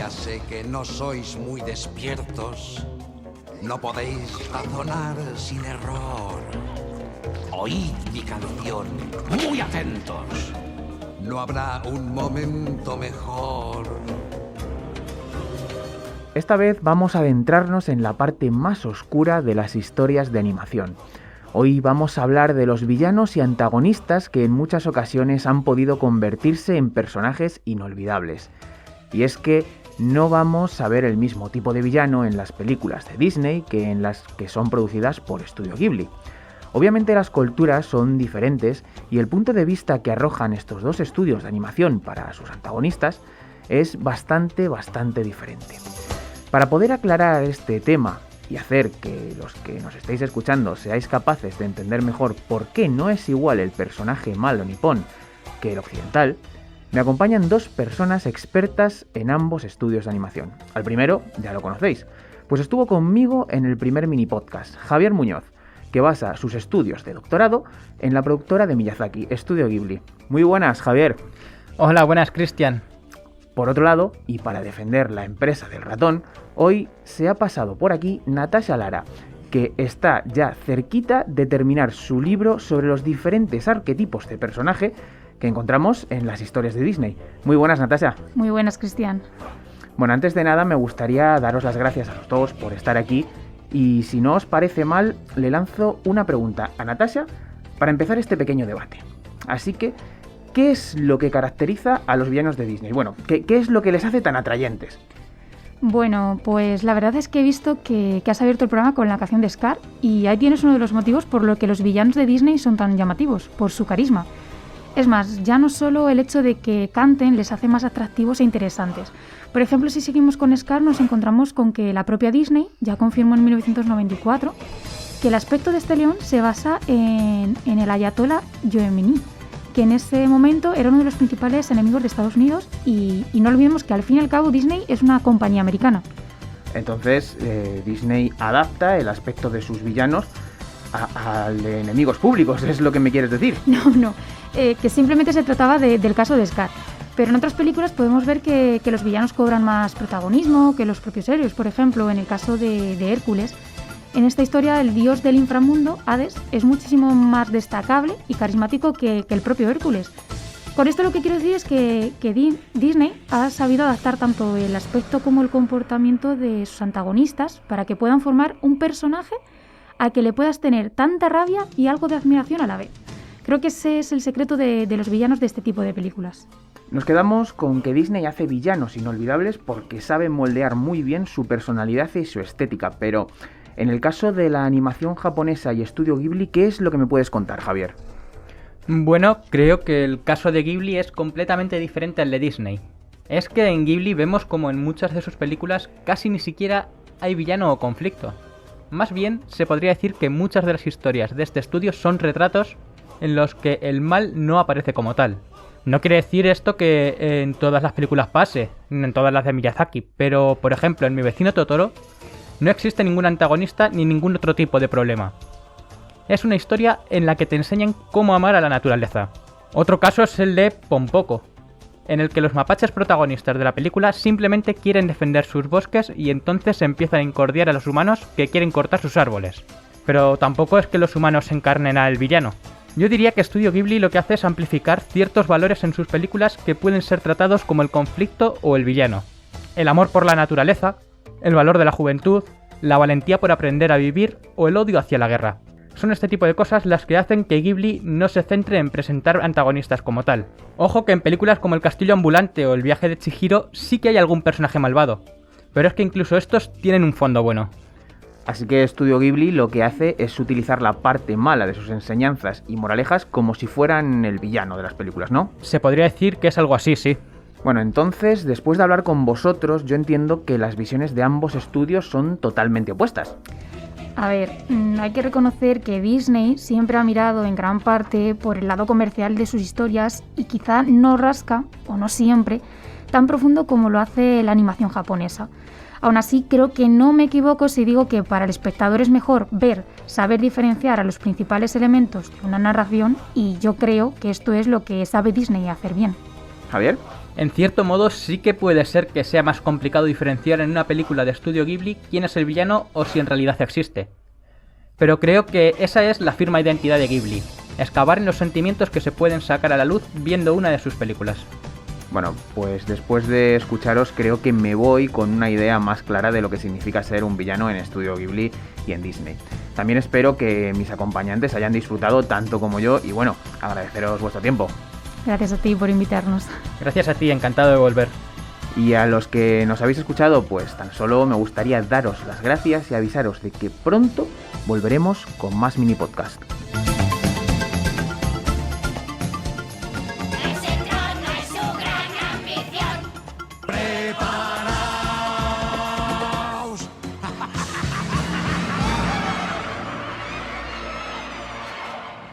Ya sé que no sois muy despiertos. No podéis razonar sin error. Oíd mi canción, muy atentos. No habrá un momento mejor. Esta vez vamos a adentrarnos en la parte más oscura de las historias de animación. Hoy vamos a hablar de los villanos y antagonistas que en muchas ocasiones han podido convertirse en personajes inolvidables. Y es que no vamos a ver el mismo tipo de villano en las películas de Disney que en las que son producidas por Estudio Ghibli. Obviamente las culturas son diferentes y el punto de vista que arrojan estos dos estudios de animación para sus antagonistas es bastante diferente. Para poder aclarar este tema y hacer que los que nos estéis escuchando seáis capaces de entender mejor por qué no es igual el personaje malo nipón que el occidental, me acompañan dos personas expertas en ambos estudios de animación. Al primero ya lo conocéis, pues estuvo conmigo en el primer mini podcast, Javier Muñoz, que basa sus estudios de doctorado en la productora de Miyazaki, Estudio Ghibli. Muy buenas, Javier. Hola, buenas, Cristian. Por otro lado, y para defender la empresa del ratón, hoy se ha pasado por aquí Natasha Lara, que está ya cerquita de terminar su libro sobre los diferentes arquetipos de personaje que encontramos en las historias de Disney. Muy buenas, Natasha. Muy buenas, Cristian. Bueno, antes de nada me gustaría daros las gracias a los dos por estar aquí y si no os parece mal, le lanzo una pregunta a Natasha para empezar este pequeño debate. Así que, ¿qué es lo que caracteriza a los villanos de Disney? Bueno, ¿qué es lo que les hace tan atrayentes? Bueno, pues la verdad es que he visto que has abierto el programa con la canción de Scar y ahí tienes uno de los motivos por lo que los villanos de Disney son tan llamativos, por su carisma. Es más, ya no solo el hecho de que canten les hace más atractivos e interesantes. Por ejemplo, si seguimos con Scar nos encontramos con que la propia Disney ya confirmó en 1994 que el aspecto de este león se basa en el ayatollah Khomeini, que en ese momento era uno de los principales enemigos de Estados Unidos y no olvidemos que al fin y al cabo Disney es una compañía americana. Entonces Disney adapta el aspecto de sus villanos a de enemigos públicos, ¿es lo que me quieres decir? No, que simplemente se trataba del caso de Scar. Pero en otras películas podemos ver que los villanos cobran más protagonismo que los propios héroes. Por ejemplo, en el caso de Hércules, en esta historia el dios del inframundo, Hades, es muchísimo más destacable y carismático que el propio Hércules. Con esto lo que quiero decir es que Disney ha sabido adaptar tanto el aspecto como el comportamiento de sus antagonistas para que puedan formar un personaje al que le puedas tener tanta rabia y algo de admiración a la vez. Creo que ese es el secreto de los villanos de este tipo de películas. Nos quedamos con que Disney hace villanos inolvidables porque sabe moldear muy bien su personalidad y su estética, pero en el caso de la animación japonesa y Estudio Ghibli, ¿qué es lo que me puedes contar, Javier? Bueno, creo que el caso de Ghibli es completamente diferente al de Disney. Es que en Ghibli vemos como en muchas de sus películas casi ni siquiera hay villano o conflicto. Más bien, se podría decir que muchas de las historias de este estudio son retratos en los que el mal no aparece como tal. No quiere decir esto que en todas las películas pase, en todas las de Miyazaki, pero por ejemplo en Mi vecino Totoro no existe ningún antagonista ni ningún otro tipo de problema. Es una historia en la que te enseñan cómo amar a la naturaleza. Otro caso es el de Pompoko, en el que los mapaches protagonistas de la película simplemente quieren defender sus bosques y entonces empiezan a incordiar a los humanos que quieren cortar sus árboles. Pero tampoco es que los humanos encarnen al villano. Yo diría que Estudio Ghibli lo que hace es amplificar ciertos valores en sus películas que pueden ser tratados como el conflicto o el villano. El amor por la naturaleza, el valor de la juventud, la valentía por aprender a vivir o el odio hacia la guerra. Son este tipo de cosas las que hacen que Ghibli no se centre en presentar antagonistas como tal. Ojo que en películas como El castillo ambulante o El viaje de Chihiro sí que hay algún personaje malvado, pero es que incluso estos tienen un fondo bueno. Así que Estudio Ghibli lo que hace es utilizar la parte mala de sus enseñanzas y moralejas como si fueran el villano de las películas, ¿no? Se podría decir que es algo así, sí. Bueno, entonces, después de hablar con vosotros, yo entiendo que las visiones de ambos estudios son totalmente opuestas. A ver, hay que reconocer que Disney siempre ha mirado en gran parte por el lado comercial de sus historias y quizá no rasca, o no siempre, tan profundo como lo hace la animación japonesa. Aún así, creo que no me equivoco si digo que para el espectador es mejor saber diferenciar a los principales elementos de una narración y yo creo que esto es lo que sabe Disney hacer bien. ¿Javier? En cierto modo sí que puede ser que sea más complicado diferenciar en una película de estudio Ghibli quién es el villano o si en realidad existe. Pero creo que esa es la firme identidad de Ghibli, excavar en los sentimientos que se pueden sacar a la luz viendo una de sus películas. Bueno, pues después de escucharos creo que me voy con una idea más clara de lo que significa ser un villano en estudio Ghibli y en Disney. También espero que mis acompañantes hayan disfrutado tanto como yo y bueno, agradeceros vuestro tiempo. Gracias a ti por invitarnos. Gracias a ti, encantado de volver. Y a los que nos habéis escuchado, pues tan solo me gustaría daros las gracias y avisaros de que pronto volveremos con más mini podcast.